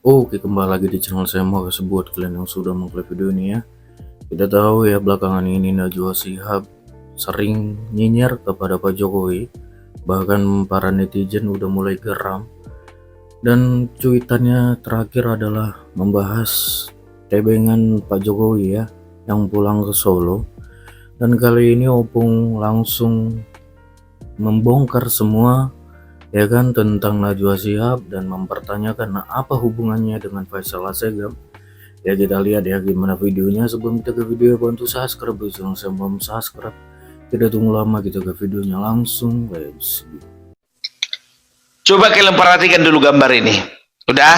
Oke, kembali lagi di channel saya. Makasih buat kalian yang sudah mengklik video ini ya. Kita tahu ya belakangan ini Najwa Shihab sering nyinyir kepada Pak Jokowi. Bahkan para netizen udah mulai geram. Dan cuitannya terakhir adalah membahas tebengan Pak Jokowi ya, yang pulang ke Solo. Dan kali ini Opung langsung membongkar semua ya kan tentang Najwa Shihab dan mempertanyakan apa hubungannya dengan Faisal Assegaf. Ya kita lihat ya gimana videonya. Sebelum kita ke video, bantu subscribe di channel saya, belum subscribe. Tidak tunggu lama, kita ke videonya langsung guys. Coba kalian perhatikan dulu gambar ini. Udah?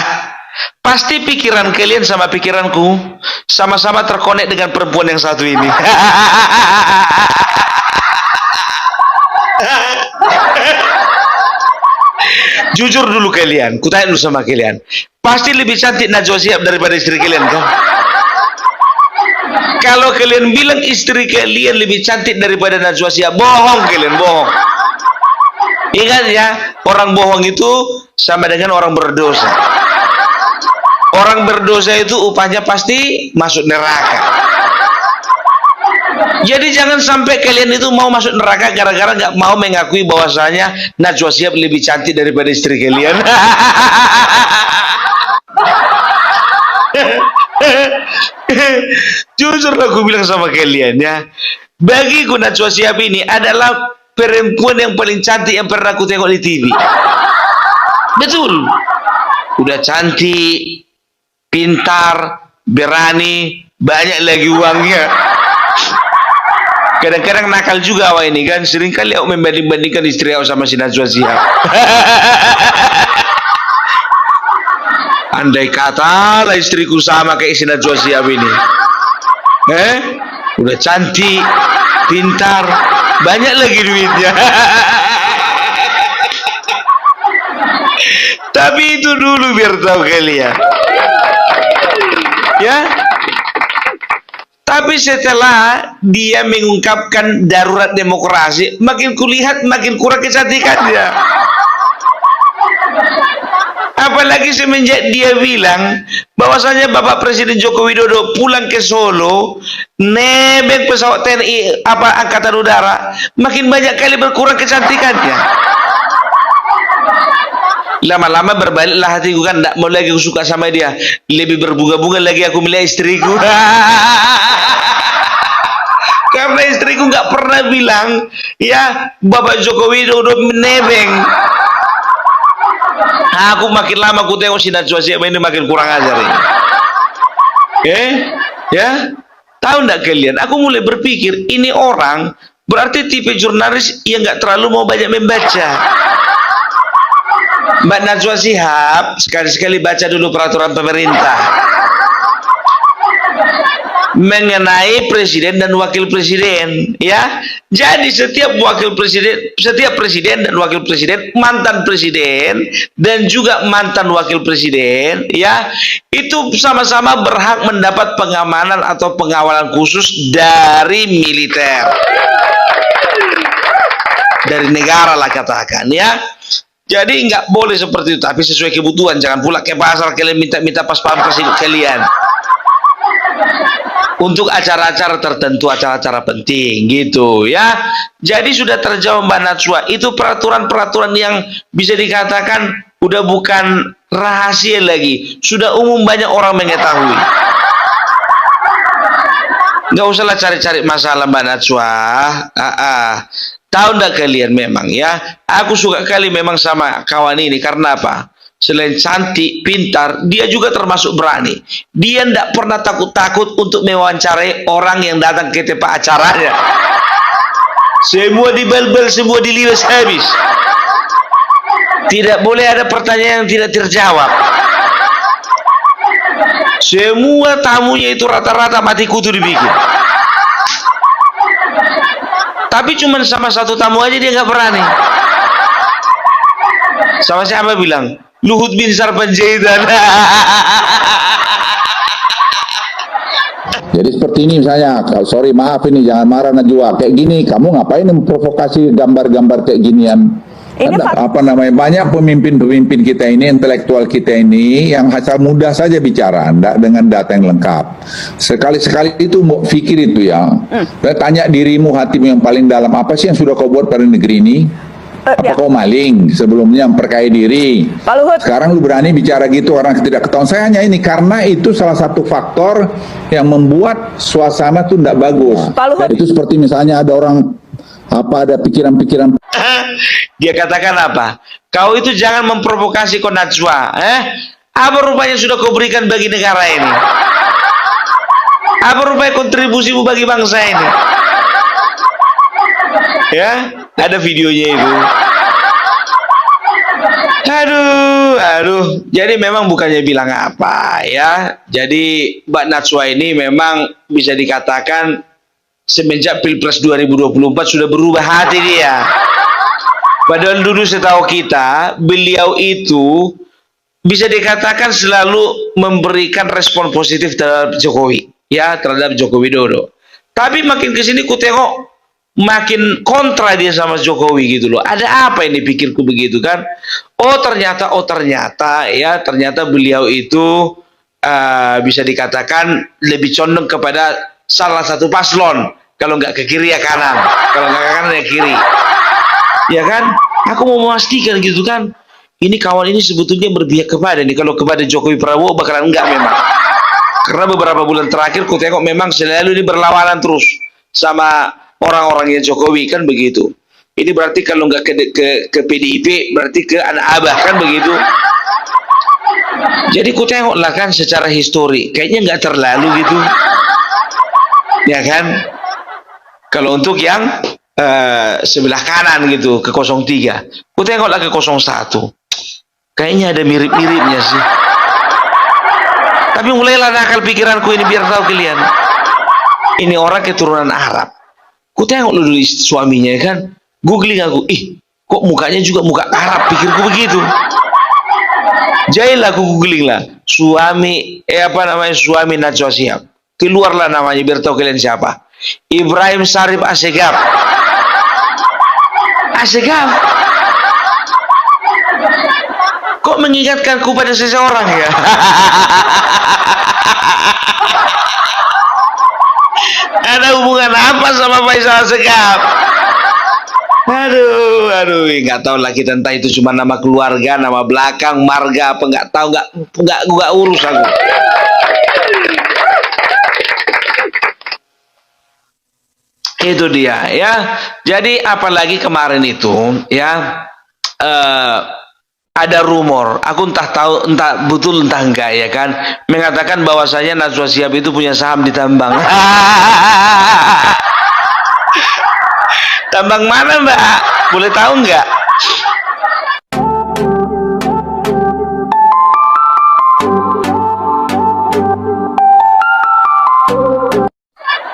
Pasti pikiran kalian sama pikiranku sama-sama terkonek dengan perempuan yang satu ini. Jujur dulu kalian, kutanya dulu sama kalian. Pasti lebih cantik Najwa Shihab daripada istri kalian kan? Kalau kalian bilang istri kalian lebih cantik daripada Najwa Shihab, bohong kalian, bohong. Ingat ya, orang bohong itu sama dengan orang berdosa. Orang berdosa itu upahnya pasti masuk neraka. Jadi jangan sampai kalian itu mau masuk neraka gara-gara nggak mau mengakui bahwasanya Najwa Shihab lebih cantik daripada istri kalian. Jujur aku bilang sama kalian ya, bagiku Najwa Shihab ini adalah perempuan yang paling cantik yang pernah aku tengok di TV. Betul. Udah cantik, pintar, berani, banyak lagi uangnya. Kadang-kadang nakal juga awak ini kan, sering kali aku membanding-bandingkan istri aku sama si Najwa Shihab. Andai kata lah istriku sama kayak si Najwa Shihab ini, udah cantik, pintar, banyak lagi duitnya. Tapi itu dulu biar tahu kalian ya. Tapi setelah dia mengungkapkan darurat demokrasi, makin kulihat makin kurang kecantikannya. Apalagi semenjak dia bilang bahwasanya Bapak Presiden Joko Widodo pulang ke Solo, nebeng pesawat TNI Angkatan Udara, makin banyak kali berkurang kecantikannya. Lama-lama berbaliklah hatiku kan, tidak mau lagi aku suka sama dia, lebih berbunga-bunga lagi aku melihat istriku. Karena istriku nggak pernah bilang ya Bapak Jokowi udah menebeng. Aku makin lama aku tengok si Najwa Shihab ini makin kurang ajar ini. Ya, tahu nggak kalian? Aku mulai berpikir ini orang berarti tipe jurnalis yang nggak terlalu mau banyak membaca. Mbak Najwa Shihab sekali-sekali baca dulu peraturan pemerintah mengenai presiden dan wakil presiden ya. Jadi setiap presiden dan wakil presiden, mantan presiden dan juga mantan wakil presiden ya, itu sama-sama berhak mendapat pengamanan atau pengawalan khusus dari militer, dari negara lah katakan ya. Jadi nggak boleh seperti itu, tapi sesuai kebutuhan. Jangan pula ke pasar kalian minta-minta pas pampres kalian untuk acara-acara tertentu, acara-acara penting gitu ya. Jadi sudah terjawab Mbak Najwa, itu peraturan-peraturan yang bisa dikatakan udah bukan rahasia lagi, sudah umum, banyak orang mengetahui. Nggak usahlah cari-cari masalah Mbak Najwa. Tahu nggak kalian memang ya, aku suka kali memang sama kawan ini. Karena apa? Selain cantik, pintar, dia juga termasuk berani. Dia tidak pernah takut-takut untuk mewawancarai orang yang datang ke tempat acaranya. Semua dibel-bel, semua diliwes habis. Tidak boleh ada pertanyaan yang tidak terjawab. Semua tamunya itu rata-rata mati kutu dibikin. Tapi cuma sama satu tamu aja dia nggak berani. Sama siapa bilang? Luhut bin Sarpanjaitan. Jadi seperti ini misalnya, sorry maaf ini jangan marah Najwa, kayak gini kamu ngapain memprovokasi gambar-gambar kayak ginian? Ini Ada, Pak, apa namanya, banyak pemimpin-pemimpin kita ini, intelektual kita ini yang asal mudah saja bicara, ndak dengan data yang lengkap. Sekali-sekali itu mau pikir itu ya. Tanya dirimu, hatimu yang paling dalam, apa sih yang sudah kau buat pada negeri ini? Apa ya, kau maling sebelumnya, memperkaya diri? Pak Luhut. Sekarang lu berani bicara gitu, orang tidak ketahuan. Saya hanya ini, karena itu salah satu faktor yang membuat suasana tuh tidak bagus. Pak Luhut. Itu seperti misalnya ada orang, ada pikiran-pikiran. Dia katakan apa? Kau itu jangan memprovokasi Najwa. Apa rupanya sudah kau berikan bagi negara ini? Apa rupanya kontribusimu bagi bangsa ini? Ya, ada videonya itu. Aduh. Jadi memang bukannya bilang apa ya. Jadi Mbak Najwa ini memang bisa dikatakan semenjak Pilpres 2024 sudah berubah hati dia. Padahal dulu setahu kita, beliau itu bisa dikatakan selalu memberikan respon positif terhadap Jokowi, ya, terhadap Joko Widodo. Tapi makin kesini ku tengok makin kontra dia sama Jokowi gitu loh. Ada apa ini, pikirku begitu kan? Oh ternyata ya, ternyata beliau itu bisa dikatakan lebih condong kepada salah satu paslon. Kalau nggak ke kiri ya kanan, kalau nggak ke kanan ya kiri. Ya kan? Aku mau memastikan gitu kan. Ini kawan ini sebetulnya berpihak kepada nih. Kalau kepada Jokowi Prabowo bakalan enggak memang. Karena beberapa bulan terakhir ku tengok memang selalu ini berlawanan terus sama orang-orangnya Jokowi kan begitu. Ini berarti kalau nggak ke PDIP berarti ke anak abah kan begitu. Jadi ku tengoklah kan secara histori kayaknya nggak terlalu gitu. Ya kan? Kalau untuk yang sebelah kanan gitu ke 03, ku tengoklah ke 01, kayaknya ada mirip-miripnya sih. Tapi mulailah nakal pikiranku ini biar tahu kalian, ini orang keturunan Arab. Ku tengok dulu suaminya kan, googling aku, kok mukanya juga muka Arab, pikirku begitu. Jadilah aku googling lah suami suami Najwa Shihab, keluarlah namanya biar tahu kalian siapa. Ibrahim Sarip Assegaf. Kok mengingatkanku pada seseorang ya? Ada hubungan apa sama Faisal Assegaf? Aduh, nggak tahu lagi tentang itu, cuma nama keluarga, nama belakang, marga apa nggak tahu, nggak urus aku. Itu dia ya. Jadi apalagi kemarin itu ya ada rumor, aku entah betul entah enggak ya kan, mengatakan bahwasanya Najwa Shihab itu punya saham di tambang. Tambang mana Mbak? Boleh tahu enggak?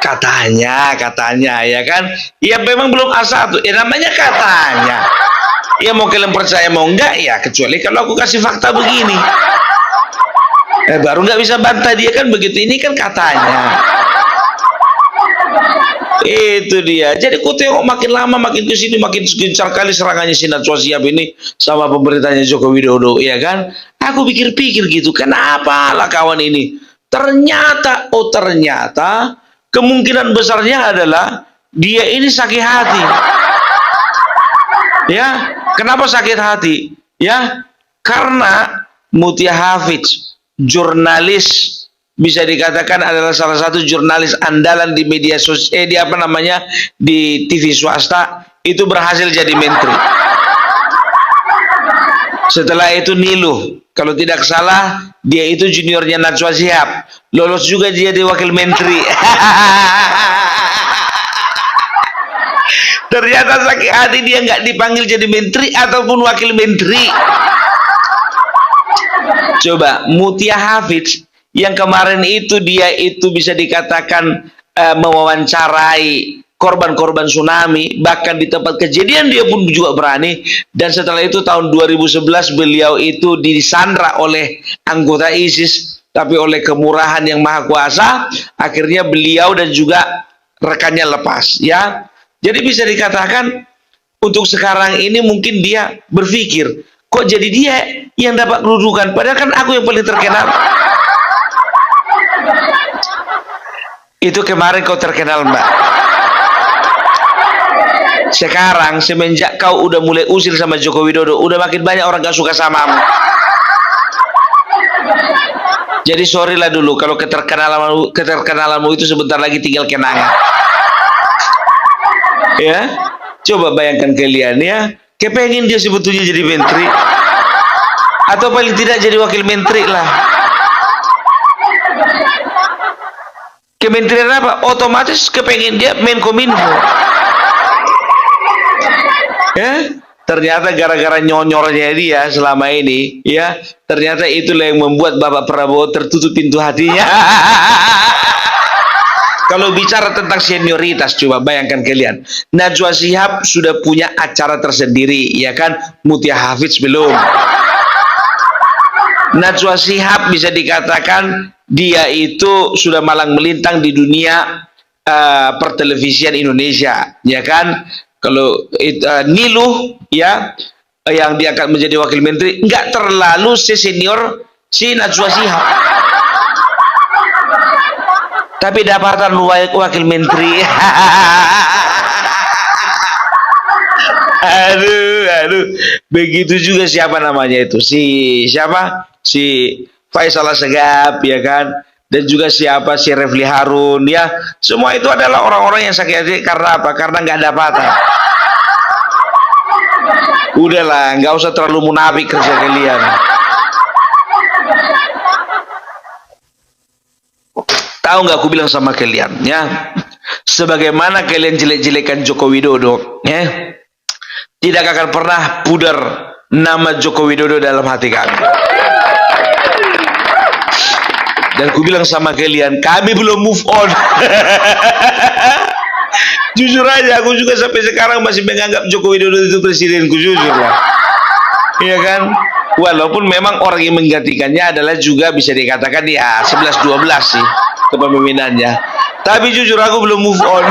Katanya ya kan, ya memang belum A1 ya, namanya katanya ya, mau kalian percaya mau enggak ya, kecuali kalau aku kasih fakta begini baru nggak bisa bantah dia kan begitu. Ini kan katanya, itu dia. Jadi ku tengok makin lama makin kesini makin gencar kali serangannya si Najwa Shihab ini sama pemerintahnya Joko Widodo ya kan. Aku pikir-pikir gitu, kenapa lah kawan ini, ternyata kemungkinan besarnya adalah dia ini sakit hati. Ya, kenapa sakit hati? Ya, karena Mutia Hafidz, jurnalis, bisa dikatakan adalah salah satu jurnalis andalan di media sosial, di TV swasta, itu berhasil jadi menteri. Setelah itu Niluh, kalau tidak salah dia itu juniornya Najwa Shihab, lolos juga dia di wakil menteri. Ternyata sakit hati dia nggak dipanggil jadi menteri ataupun wakil menteri. Coba Mutia Hafidz yang kemarin itu dia itu bisa dikatakan mewawancarai korban-korban tsunami, bahkan di tempat kejadian dia pun juga berani. Dan setelah itu tahun 2011 beliau itu disandra oleh anggota ISIS, tapi oleh kemurahan yang maha kuasa akhirnya beliau dan juga rekannya lepas ya. Jadi bisa dikatakan untuk sekarang ini mungkin dia berpikir, kok jadi dia yang dapat kedudukan, padahal kan aku yang paling terkenal. Itu kemarin kau terkenal, Mbak. Sekarang semenjak kau udah mulai usil sama Joko Widodo, udah makin banyak orang gak suka samamu. Jadi sorry lah dulu kalau keterkenalanmu itu sebentar lagi tinggal kenangan. Ya, coba bayangkan kalian ya, kepengen dia sebetulnya jadi menteri, atau paling tidak jadi wakil menteri lah. Kementerian apa? Otomatis kepengen dia Menkominfo. Ya, ternyata gara-gara nyonyornya dia selama ini, ya, ternyata itulah yang membuat Bapak Prabowo tertutup pintu hatinya. Kalau bicara tentang senioritas, coba bayangkan kalian, Najwa Shihab sudah punya acara tersendiri, ya kan? Mutia Hafidz belum. Najwa Shihab bisa dikatakan dia itu sudah malang melintang di dunia pertelevisian Indonesia, ya kan? Kalau Niluh, ya, yang dia akan menjadi wakil menteri, nggak terlalu senior si Najwa Shihab. Tapi dapatan wakil menteri. Aduh. Begitu juga siapa namanya itu? Siapa? Si Faisal Assegaf, ya kan? Dan juga siapa? Si Refli Harun, ya. Semua itu adalah orang-orang yang sakit hati karena apa? Karena nggak dapatan. Udahlah, nggak usah terlalu munafik kerja kalian. Tahu nggak aku bilang sama kalian, ya, sebagaimana kalian jelek-jelekan Joko Widodo, ya, tidak akan pernah pudar nama Joko Widodo dalam hati kami. Dan aku bilang sama kalian, kami belum move on. Jujur aja, aku juga sampai sekarang masih menganggap Joko Widodo itu presidenku, jujur lah. Iya kan? Walaupun memang orang yang menggantikannya adalah juga bisa dikatakan ya 11-12 sih kepemimpinannya. Tapi jujur aku belum move on.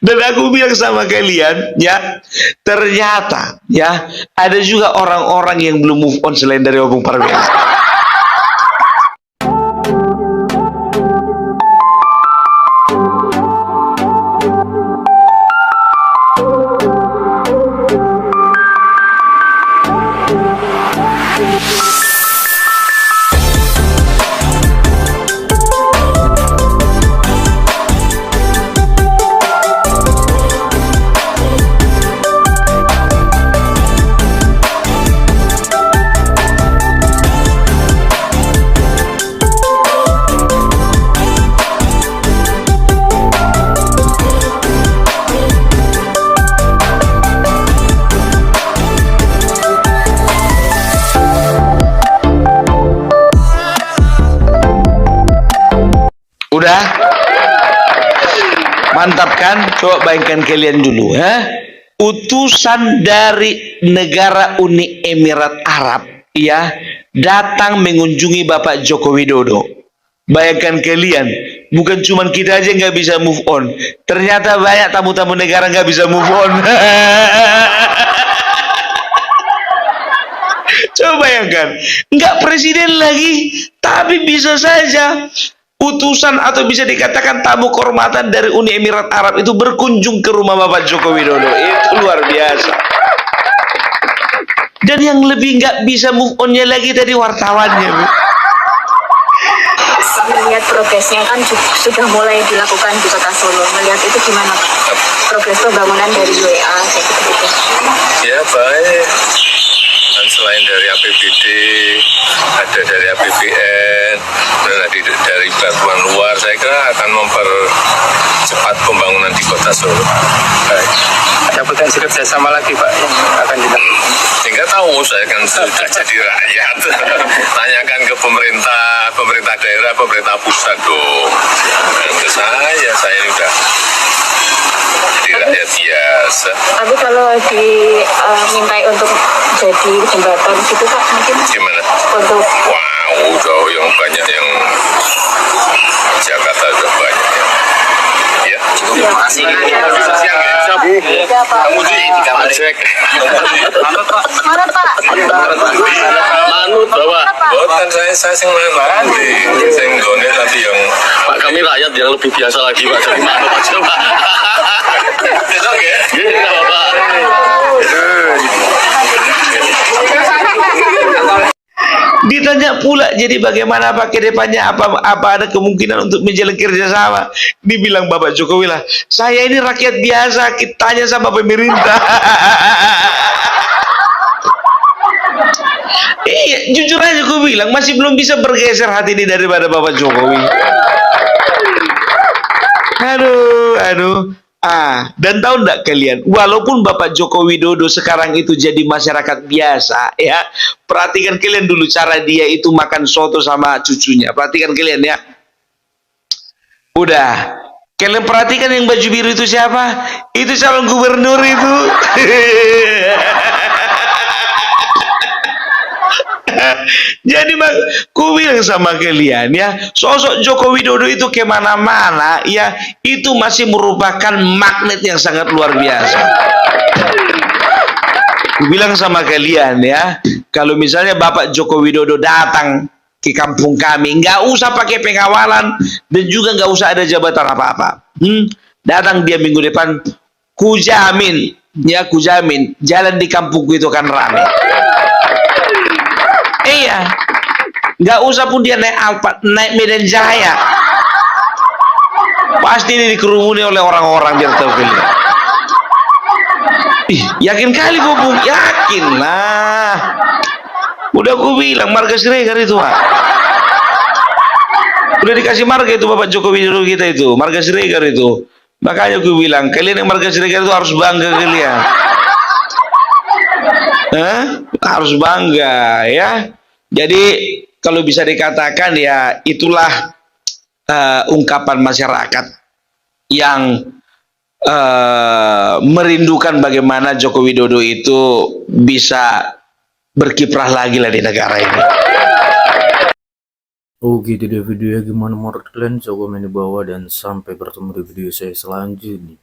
Dan aku bilang sama kalian, ya, ternyata ya ada juga orang-orang yang belum move on selain dari Opung Parweza. Udah? Mantap kan? Coba bayangkan kalian dulu, ya. Utusan dari negara Uni Emirat Arab, ya, datang mengunjungi Bapak Joko Widodo. Bayangkan kalian, bukan cuma kita aja nggak bisa move on, ternyata banyak tamu-tamu negara nggak bisa move on. Coba bayangkan, nggak presiden lagi, tapi bisa saja utusan atau bisa dikatakan tamu kehormatan dari Uni Emirat Arab itu berkunjung ke rumah Bapak Joko Widodo. Itu luar biasa. Dan yang lebih nggak bisa move on-nya lagi tadi wartawannya, Bu. Melihat progresnya kan sudah mulai dilakukan di Kota Solo. Melihat itu gimana, Pak? Progres pembangunan dari WA gitu. Ya baik. Dan selain dari APBD, ada dari APBN, dan dari bantuan luar, saya kira akan mempercepat pembangunan di Kota Solo. Baik. Ada potensi kerjasama lagi, Pak, yang akan dilakukan? Sehingga tahu saya kan sudah jadi rakyat. Tanyakan ke pemerintah daerah, pemerintah pusat dong. Dan ke saya ini udah jadi rakyat biasa. Tapi kalau dimintai untuk jadi jembatan gitu, Pak, mungkin Gimana? untuk Wow, udah yang banyak yang Jakarta udah banyak ya. Ya. Kamu di kamar cek. Mana Pak? Manut bawa. Bukan saya sing mandi, sing gone tapi yang Pak kami rakyat yang lebih biasa lagi Pak jadi manut aja Pak. Besok ya? Iya Bapak. Ditanya pula, jadi bagaimana Pak ke depannya, apa ada kemungkinan untuk menjalin kerjasama? Dibilang Bapak Jokowi lah, saya ini rakyat biasa, kita tanya sama pemerintah. Iya, jujur aja aku bilang masih belum bisa bergeser hati ini daripada Bapak Jokowi. Aduh. Dan tahu enggak kalian, walaupun Bapak Joko Widodo sekarang itu jadi masyarakat biasa, ya, perhatikan kalian dulu cara dia itu makan soto sama cucunya. Perhatikan kalian ya. Udah, kalian perhatikan yang baju biru itu siapa? Itu calon gubernur itu. Jadi ku bilang sama kalian ya, sosok Joko Widodo itu kemana-mana ya, itu masih merupakan magnet yang sangat luar biasa. Ku bilang sama kalian ya, kalau misalnya Bapak Joko Widodo datang ke kampung kami, nggak usah pakai pengawalan dan juga nggak usah ada jabatan apa-apa. Datang dia minggu depan, kujamin jalan di kampungku itu akan ramai. Iya, nggak usah pun dia naik Alphard, naik Medan Jaya, pasti ini dikerumuni oleh orang-orang biar tahu kalian. Yakin kali gue Bung, yakin lah. Udah gue bilang marga Siregar itu Pak. Udah dikasih marga itu Bapak Joko Widodo kita itu, marga Siregar itu. Makanya gue bilang kalian yang marga Siregar itu harus bangga kalian. Harus bangga ya. Jadi kalau bisa dikatakan ya itulah ungkapan masyarakat yang merindukan bagaimana Joko Widodo itu bisa berkiprah lagi lah di negara ini. Oh gitu deh videonya, gimana menurut kalian? Coba komen di bawah dan sampai bertemu di video saya selanjutnya.